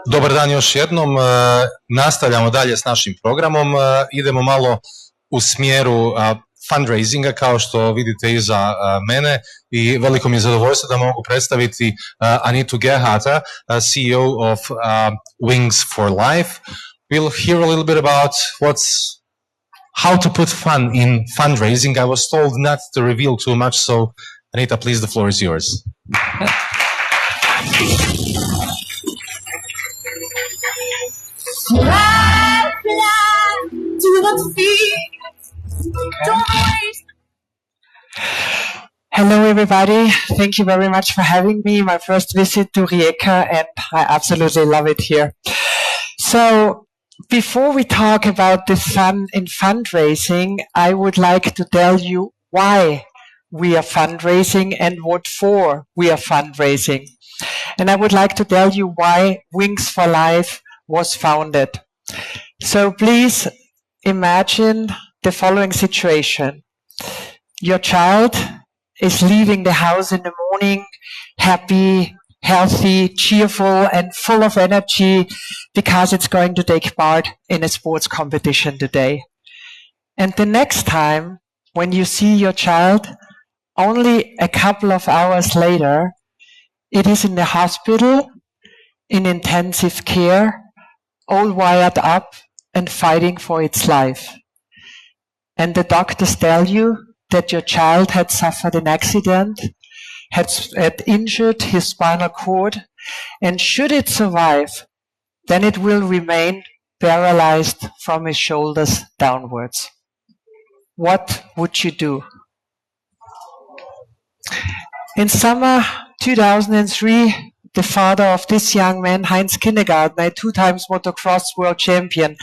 Dobar dan još jednom. Nastavljamo dalje s našim programom. Idemo malo u smjeru fundraisinga, kao što vidite iza mene, i veliko mi je zadovoljstvo da mogu predstaviti Anitu Gerhardter, CEO of Wings for Life. We'll hear a little bit about how to put fun in fundraising. I was told not to reveal too much, so Anita, please, the floor is yours. Fly, fly, do not fear, don't waste. Hello everybody, thank you very much for having me. My first visit to Rijeka, and I absolutely love it here. So, before we talk about the fun in fundraising, I would like to tell you why we are fundraising and what for we are fundraising. And I would like to tell you why Wings for Life was founded. So please imagine the following situation. Your child is leaving the house in the morning, happy, healthy, cheerful, and full of energy because it's going to take part in a sports competition today. And the next time when you see your child, only a couple of hours later, it is in the hospital, in intensive care, all wired up and fighting for its life. And the doctors tell you that your child had suffered an accident, had injured his spinal cord, and should it survive, then it will remain paralyzed from his shoulders downwards. What would you do? In summer 2003, the father of this young man, Heinz Kindergartner, a 2 times motocross world champion,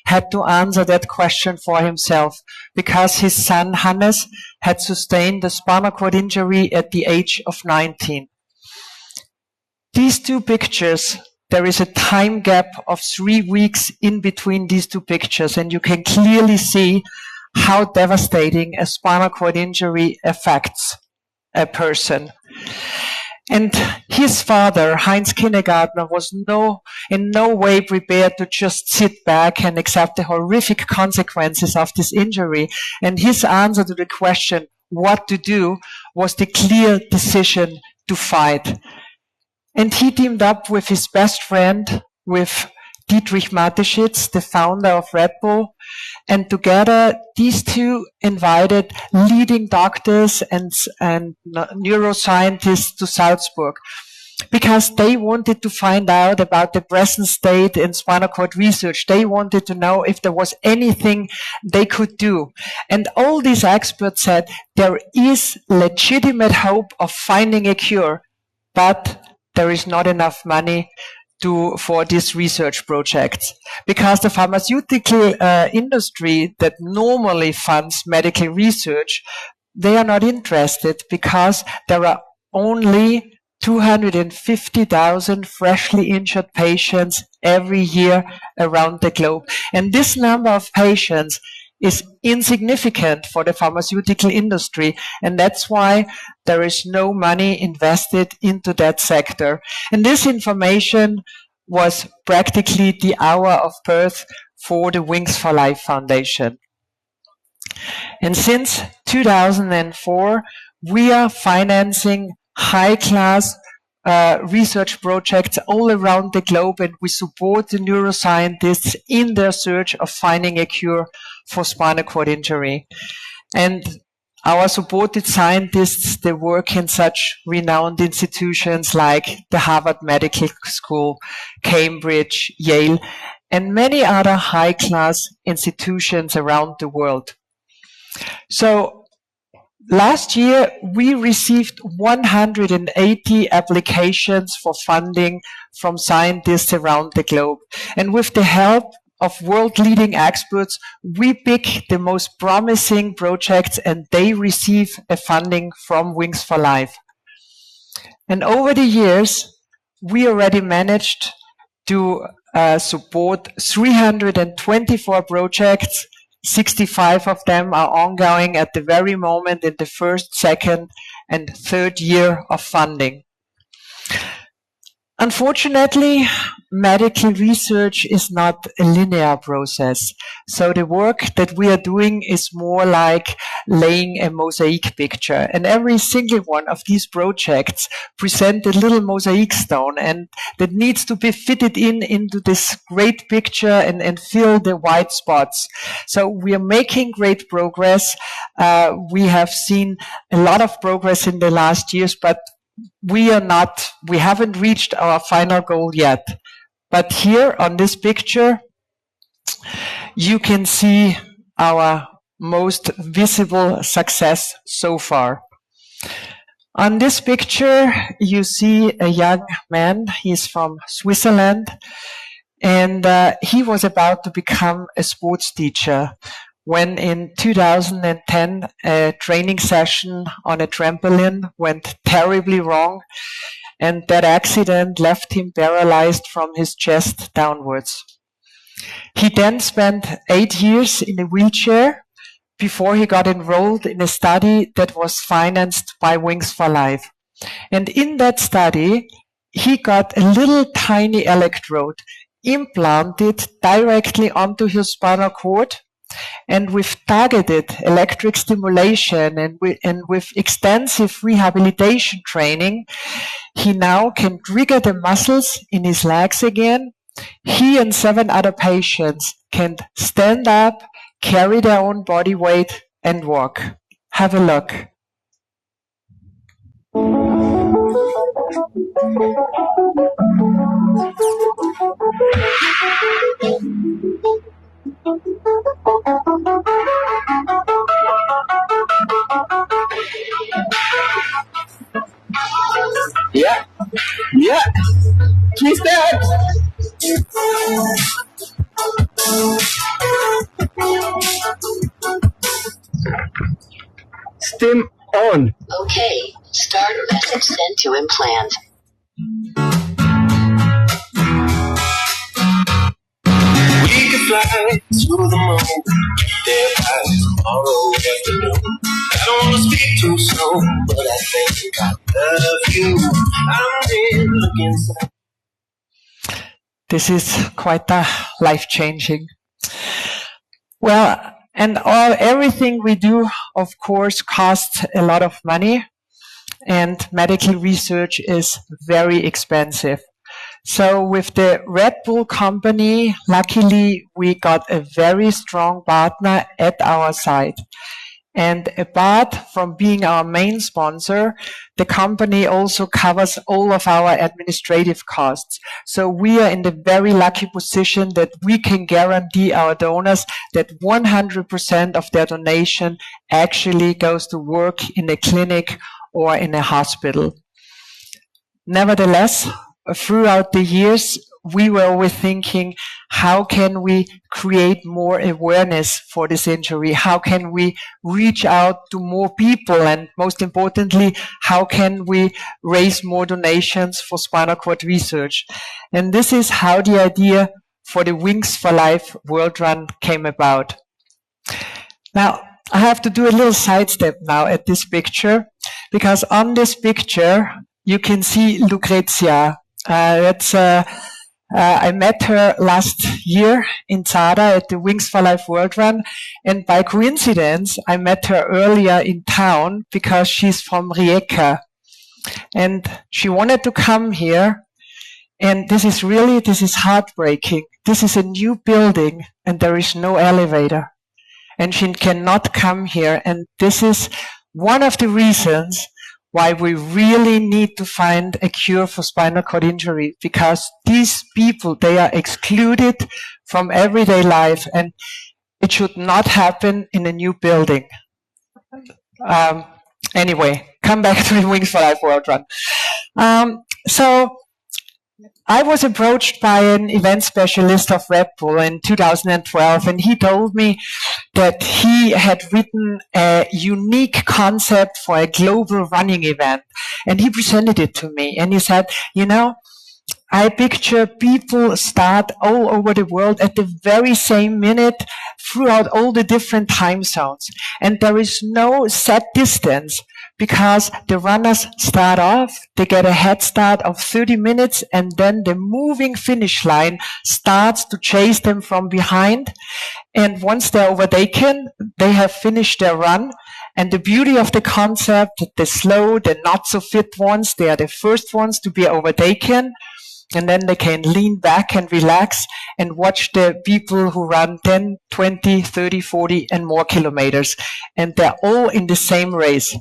had to answer that question for himself because his son Hannes had sustained a spinal cord injury at the age of 19. These 2 pictures, there is a time gap of 3 weeks in between these 2 pictures, and you can clearly see how devastating a spinal cord injury affects a person. And his father, Heinz Kindergartner, was in no way prepared to just sit back and accept the horrific consequences of this injury. And his answer to the question, what to do, was the clear decision to fight. And he teamed up with his best friend, with Dietrich Mateschitz, the founder of Red Bull, and together these 2 invited leading doctors and neuroscientists to Salzburg because they wanted to find out about the present state in spinal cord research. They wanted to know if there was anything they could do. And all these experts said there is legitimate hope of finding a cure, but there is not enough money for these research projects, because the pharmaceutical industry that normally funds medical research, they are not interested because there are only 250,000 freshly injured patients every year around the globe. And this number of patients is insignificant for the pharmaceutical industry, and that's why there is no money invested into that sector. And this information was practically the hour of birth for the Wings for Life Foundation. And since 2004, we are financing high-class research projects all around the globe, and we support the neuroscientists in their search of finding a cure for spinal cord injury. And our supported scientists, they work in such renowned institutions like the Harvard Medical School, Cambridge, Yale, and many other high-class institutions around the world. So last year, we received 180 applications for funding from scientists around the globe. And with the help of world-leading experts, we pick the most promising projects and they receive a funding from Wings for Life. And over the years, we already managed to support 324 projects. 65 of them are ongoing at the very moment in the first, second, and third year of funding. Unfortunately, medical research is not a linear process. So the work that we are doing is more like laying a mosaic picture. And every single one of these projects present a little mosaic stone, and that needs to be fitted into this great picture and fill the white spots. So we are making great progress. We have seen a lot of progress in the last years, but we haven't reached our final goal yet. But here on this picture, you can see our most visible success so far. On this picture, you see a young man. He's from Switzerland, and he was about to become a sports teacher when in 2010 a training session on a trampoline went terribly wrong, and that accident left him paralyzed from his chest downwards. He then spent 8 years in a wheelchair before he got enrolled in a study that was financed by Wings for Life. And in that study, he got a little tiny electrode implanted directly onto his spinal cord. And with targeted electric stimulation and with extensive rehabilitation training, he now can trigger the muscles in his legs again. He and 7 other patients can stand up, carry their own body weight, and walk. Have a look. Yeah, yeah, twist that. Stim on. Okay, start message sent to implant. We can fly to the moon, there by tomorrow afternoon. I don't want to speak too soon, but I think I love you. I'm there looking so. This is quite life-changing. Well, and everything we do, of course, costs a lot of money, and medical research is very expensive. So with the Red Bull company, luckily we got a very strong partner at our side. And apart from being our main sponsor, the company also covers all of our administrative costs. So we are in the very lucky position that we can guarantee our donors that 100% of their donation actually goes to work in a clinic or in a hospital. Nevertheless, throughout the years, we were always thinking, how can we create more awareness for this injury? How can we reach out to more people? And most importantly, how can we raise more donations for spinal cord research? And this is how the idea for the Wings for Life World Run came about. Now, I have to do a little sidestep now at this picture, because on this picture, you can see Lucrezia. I met her last year in Zara at the Wings for Life World Run, and by coincidence, I met her earlier in town because she's from Rijeka, and she wanted to come here. And this is heartbreaking. This is a new building, and there is no elevator, and she cannot come here. And this is one of the reasons why we really need to find a cure for spinal cord injury, because these people, they are excluded from everyday life, and it should not happen in a new building. Anyway, come back to the Wings for Life World Run. So I was approached by an event specialist of Red Bull in 2012, and he told me that he had written a unique concept for a global running event. And he presented it to me, and he said, you know, I picture people start all over the world at the very same minute throughout all the different time zones. And there is no set distance because the runners start off, they get a head start of 30 minutes, and then the moving finish line starts to chase them from behind. And once they're overtaken, they have finished their run. And the beauty of the concept, the slow, the not so fit ones, they are the first ones to be overtaken. And then they can lean back and relax and watch the people who run 10, 20, 30, 40 and more kilometers. And they're all in the same race.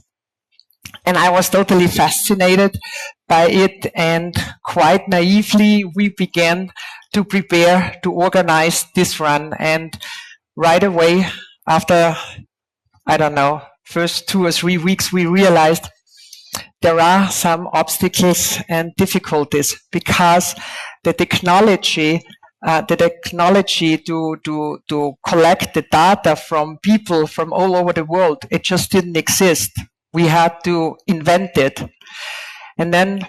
And I was totally fascinated by it, and quite naively we began to prepare to organize this run. And right away, after, I don't know, first 2 or 3 weeks, we realized there are some obstacles and difficulties because the technology to collect the data from people from all over the world, it just didn't exist. We had to invent it. And then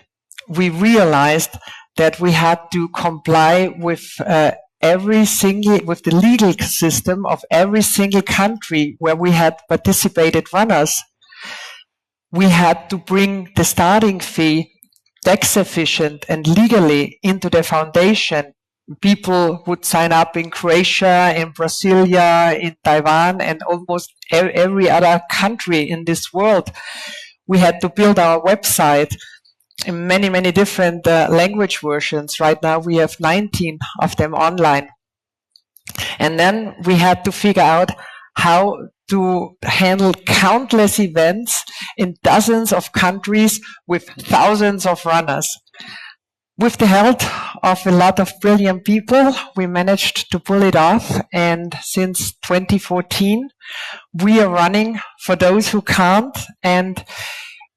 we realized that we had to comply with with the legal system of every single country where we had participated runners. We had to bring the starting fee tax efficient and legally into the foundation. People would sign up in Croatia, in Brasilia, in Taiwan, and almost every other country in this world. We had to build our website in many, many different language versions. Right now we have 19 of them online. And then we had to figure out how to handle countless events in dozens of countries with thousands of runners. With the help of a lot of brilliant people, we managed to pull it off. And since 2014, we are running for those who can't. And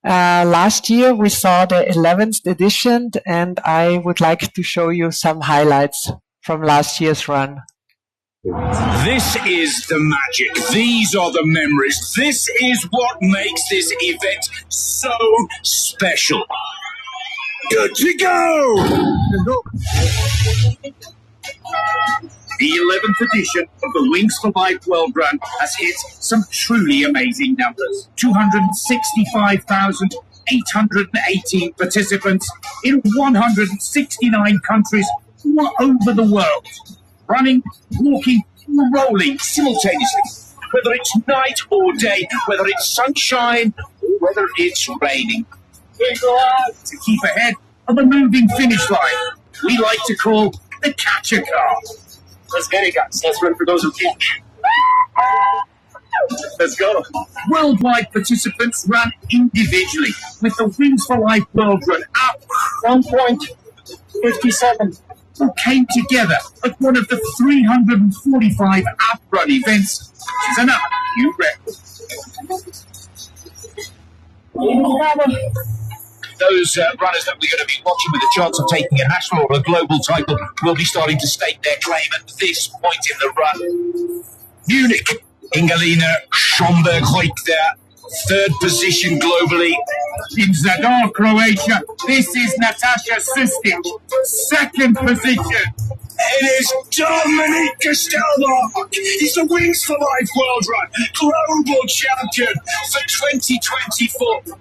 last year, we saw the 11th edition, and I would like to show you some highlights from last year's run. This is the magic. These are the memories. This is what makes this event so special. Good to go! The 11th edition of the Wings for Life World Run has hit some truly amazing numbers. 265,818 participants in 169 countries all over the world. Running, walking, rolling simultaneously. Whether it's night or day, whether it's sunshine or whether it's raining. We go out to keep ahead of the moving finish line. We like to call the catcher car. Let's get it, guys. Let's run for those who can't. Let's go. Worldwide participants ran individually with the Wings for Life World Run at 1.57. Who came together at one of the 345 app run events, which is another new record. Those runners that we're going to be watching with a chance of taking a national or a global title will be starting to stake their claim at this point in the run. Munich, Ingelina Schomburg-Reuter, 3rd position globally. In Zadar, Croatia, this is Natasha Sustic, 2nd position. It is Dominic Castelmark. He's the Wings for Life World Run global champion for 2024. With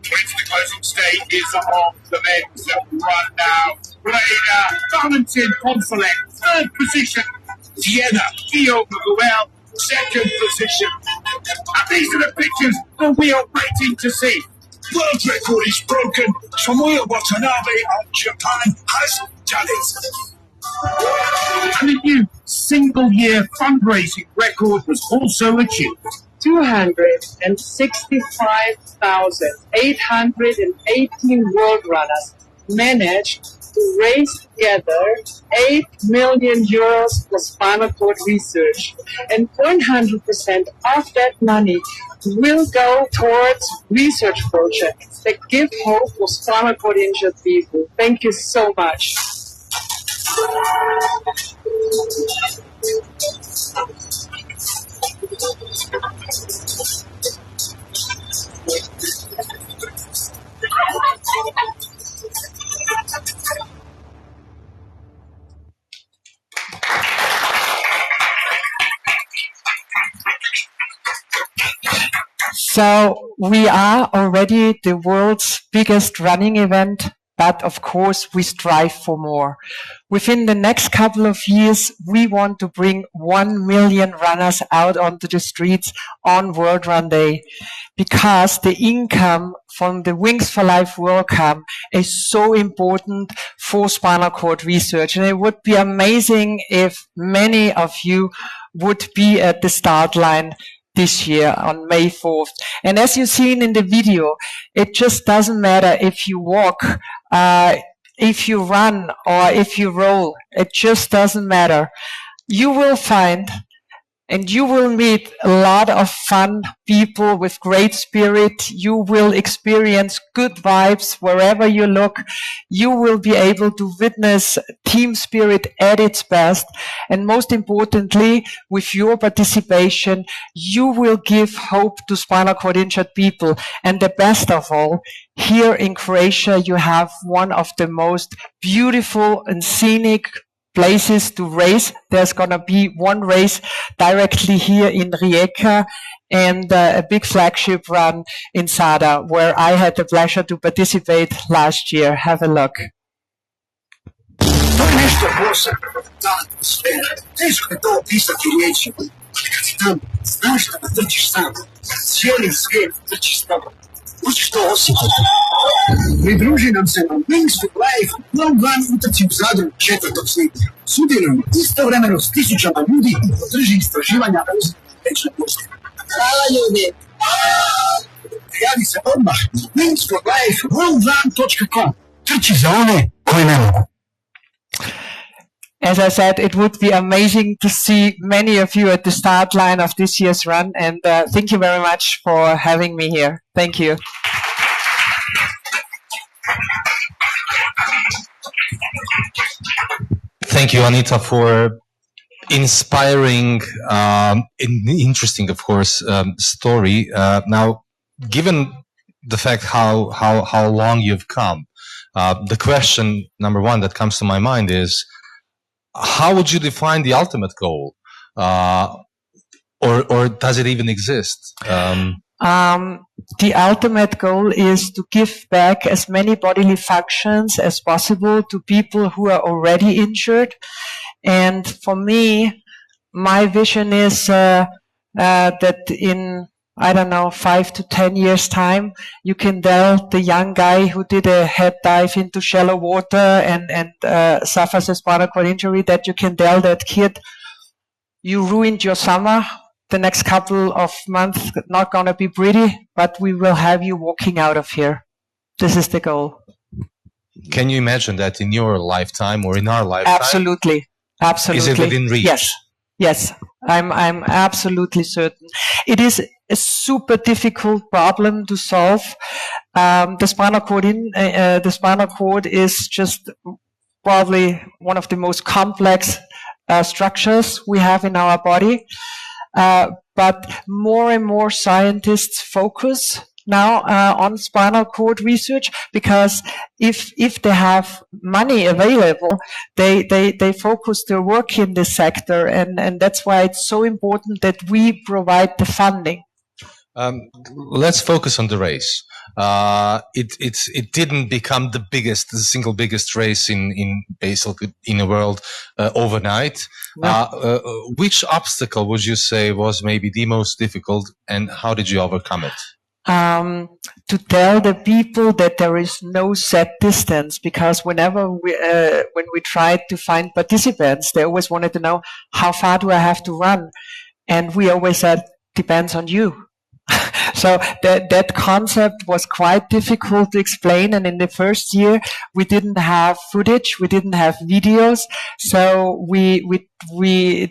the closing stage of the men's run now. Reina Valentin Poncelet, 3rd position. Vienna, Guillaume Ruel, 2nd position. And these are the pictures that we are waiting to see. World record is broken. Tomoya Watanabe of Japan has done it. And a new single-year fundraising record was also achieved. 265,818 world runners managed to raise together 8 million euros for spinal cord research. And 100% of that money will go towards research projects that give hope for spinal cord injured people. Thank you so much. So we are already the world's biggest running event, but of course we strive for more. Within the next couple of years, we want to bring 1 million runners out onto the streets on World Run Day, because the income from the Wings for Life World Cup is so important for spinal cord research. And it would be amazing if many of you would be at the start line this year on May 4th. And as you've seen in the video, it just doesn't matter if you walk, if you run, or if you roll. It just doesn't matter. You will find and you will meet a lot of fun people with great spirit. You will experience good vibes wherever you look. You will be able to witness team spirit at its best. And most importantly, with your participation, you will give hope to spinal cord injured people. And the best of all, here in Croatia, you have one of the most beautiful and scenic places to race. There's going to be one race directly here in Lijeka and a big flagship run in Sada, where I had the pleasure to participate last year. Have a look. To je nešto posebno, ta atmosfera. Teško je to opisati riječima. Ali kad si tamo, znaš da trčiš sam. Cijeli svijet trči s tobom. Hoćeš to osjetiti. Pridruži nam se na Wings for Life Long Run utrci u Zadru 4. svibnja. Sudjelujemo istovremeno s tisućama ljudi i podrži istraživanja ozljede leđne moždine. Hvala ljudi! Javi se odmah na wingsforlifelongrun.com. Trči za one koji ne mogu. As I said, it would be amazing to see many of you at the start line of this year's run, and thank you very much for having me here. Thank you. Thank you, Anita, for inspiring, interesting, of course, story. Now, given the fact how long you've come, the question number one that comes to my mind is, how would you define the ultimate goal, or does it even exist? The ultimate goal is to give back as many bodily functions as possible to people who are already injured. And for me, my vision is that in, I don't know, 5 to 10 years time, you can tell the young guy who did a head dive into shallow water and suffers a spinal cord injury, that you can tell that kid, you ruined your summer. The next couple of months not going to be pretty, but we will have you walking out of here. This is the goal. Can you imagine that in your lifetime or in our lifetime? Absolutely. Absolutely. Is it within reach? Yes. Yes. I'm absolutely certain. It is a super difficult problem to solve. The spinal cord is just probably one of the most complex structures we have in our body. But more and more scientists focus now on spinal cord research, because if they have money available, they focus their work in this sector, and that's why it's so important that we provide the funding. Let's focus on the race. It didn't become the single biggest race in basically in the world overnight. No. Which obstacle would you say was maybe the most difficult, and how did you overcome it? To tell the people that there is no set distance, because whenever when we tried to find participants, they always wanted to know, how far do I have to run? And we always said, depends on you. So that concept was quite difficult to explain, and in the first year we didn't have footage, we didn't have videos, so we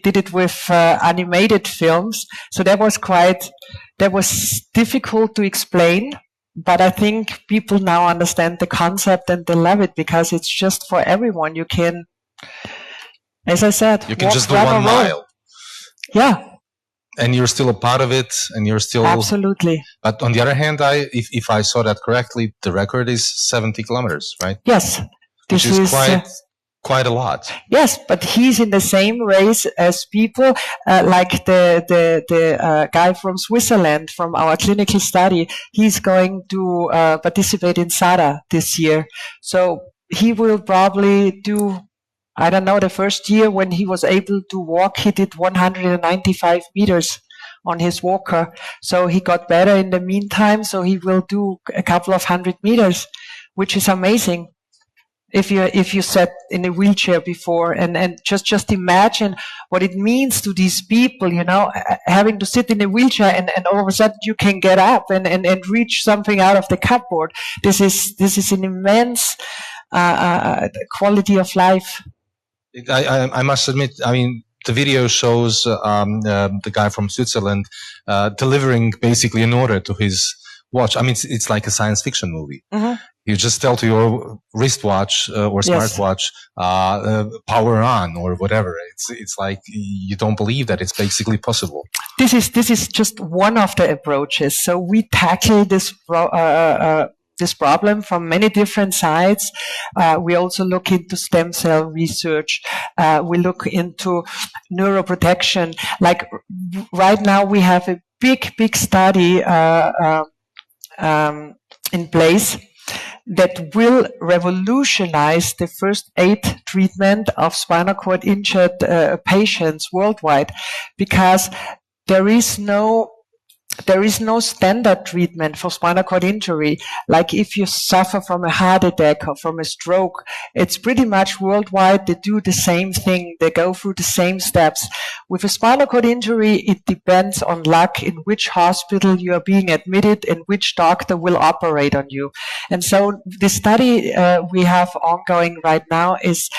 did it with animated films. So that was difficult to explain, but I think people now understand the concept and they love it, because it's just for everyone. You can, as I said, you can just do 1 mile. Yeah. And you're still a part of it, and you're still... Absolutely. But on the other hand, if I saw that correctly, the record is 70 kilometers, right? Yes. Which is quite quite a lot. Yes, but he's in the same race as people like the guy from Switzerland from our clinical study. He's going to participate in SADA this year. So he will probably do, I don't know, the first year when he was able to walk, he did 195 meters on his walker. So he got better in the meantime. So he will do a couple of 100 meters, which is amazing. If you sat in a wheelchair before, and just imagine what it means to these people, you know, having to sit in a wheelchair and all of a sudden you can get up and reach something out of the cupboard. This is an immense quality of life. I must admit, I mean, the video shows the guy from Switzerland delivering basically an order to his watch. I mean, it's like a science fiction movie. Mm-hmm. You just tell to your wristwatch or smartwatch, power on or whatever. It's like you don't believe that it's basically possible. This is just one of the approaches. So we tackle this problem from many different sides. We also look into stem cell research. We look into neuroprotection. Like right now, we have a big study in place that will revolutionize the first aid treatment of spinal cord injured patients worldwide, because there is no standard treatment for spinal cord injury. Like if you suffer from a heart attack or from a stroke, it's pretty much worldwide. They do the same thing. They go through the same steps. With a spinal cord injury, it depends on luck in which hospital you are being admitted and which doctor will operate on you. And so the study we have ongoing right now is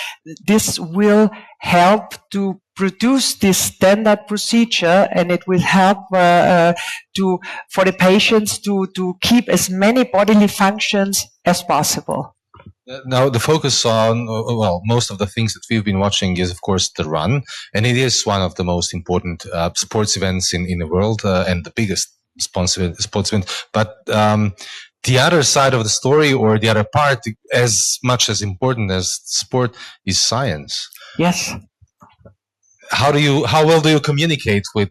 this will help to produce this standard procedure, and it will help for the patients to keep as many bodily functions as possible. Now, the focus on, well, most of the things that we've been watching is, of course, the run, and it is one of the most important sports events in the world and the biggest sports event. But the other side of the story, or the other part, as much as important as sport, is science. Yes. How well do you communicate with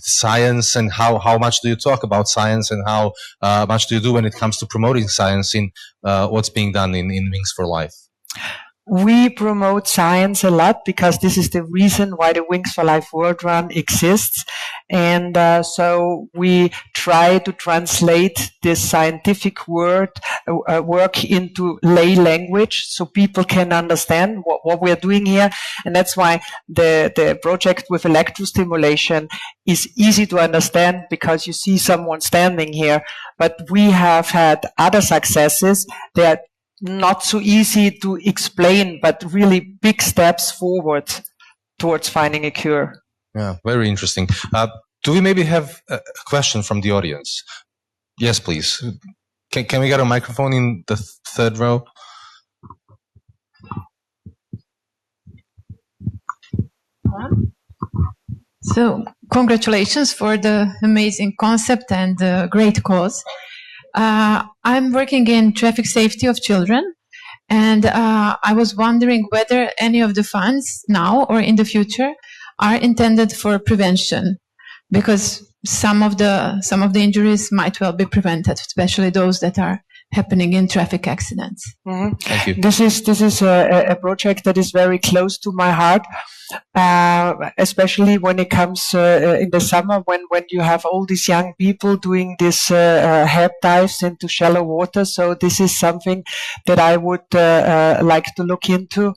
science, and how much do you talk about science, and how much do you do when it comes to promoting science in what's being done in Wings for Life? We promote science a lot because this is the reason why the Wings for Life World Run exists. And so we try to translate this scientific work into lay language so people can understand what we're doing here. And that's why the project with electrostimulation is easy to understand, because you see someone standing here. But we have had other successes that not so easy to explain, but really big steps forward towards finding a cure. Yeah, very interesting. Do we maybe have a question from the audience? Yes, please. Can we get a microphone in the third row? So, congratulations for the amazing concept and the great cause. I'm working in traffic safety of children, and I was wondering whether any of the funds now or in the future are intended for prevention, because some of the injuries might well be prevented, especially those that are happening in traffic accidents. Mm-hmm. Thank you. This is a project that is very close to my heart, especially when it comes in the summer when you have all these young people doing this head dives into shallow water. So this is something that I would like to look into.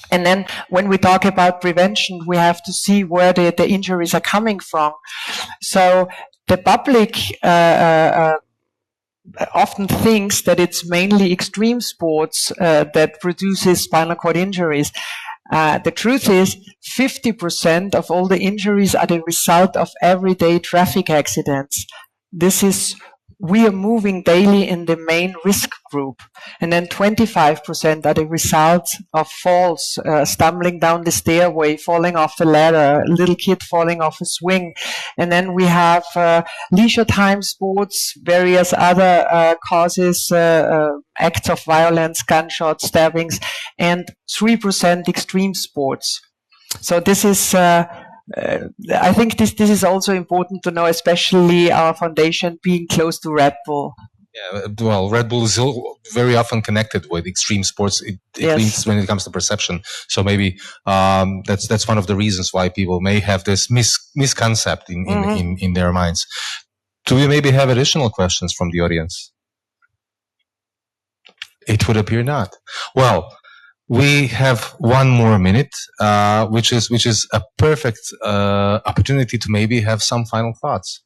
And then when we talk about prevention, we have to see where the injuries are coming from. So the public often thinks that it's mainly extreme sports that produces spinal cord injuries. The truth is 50% of all the injuries are the result of everyday traffic accidents. This is we are moving daily in the main risk group. And then 25% are the results of falls, stumbling down the stairway, falling off the ladder, a little kid falling off a swing. And then we have leisure time sports, various other causes, acts of violence, gunshots, stabbings, and 3% extreme sports. So this is... I think this is also important to know, especially our foundation being close to Red Bull. Yeah, well, Red Bull is very often connected with extreme sports. It leads when it comes to perception. So maybe that's one of the reasons why people may have this misconcept in their minds. Do we maybe have additional questions from the audience? It would appear not. Well, we have one more minute, which is a perfect opportunity to maybe have some final thoughts.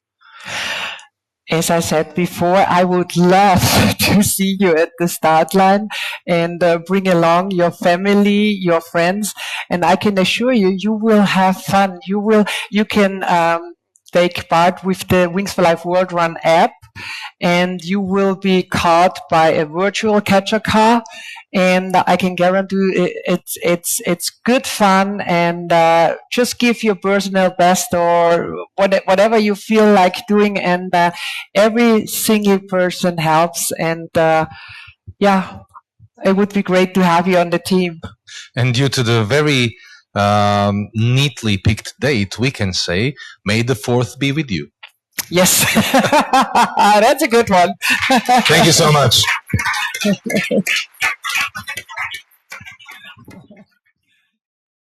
As I said before, I would love to see you at the start line and bring along your family, your friends, and I can assure you, you will have fun. You can take part with the Wings for Life World Run app, and you will be caught by a virtual catcher car. And I can guarantee it's good fun, and just give your personal best or whatever you feel like doing, and every single person helps, and yeah, it would be great to have you on the team. And due to the very neatly picked date, we can say, may the 4th be with you. Yes, that's a good one. Thank you so much.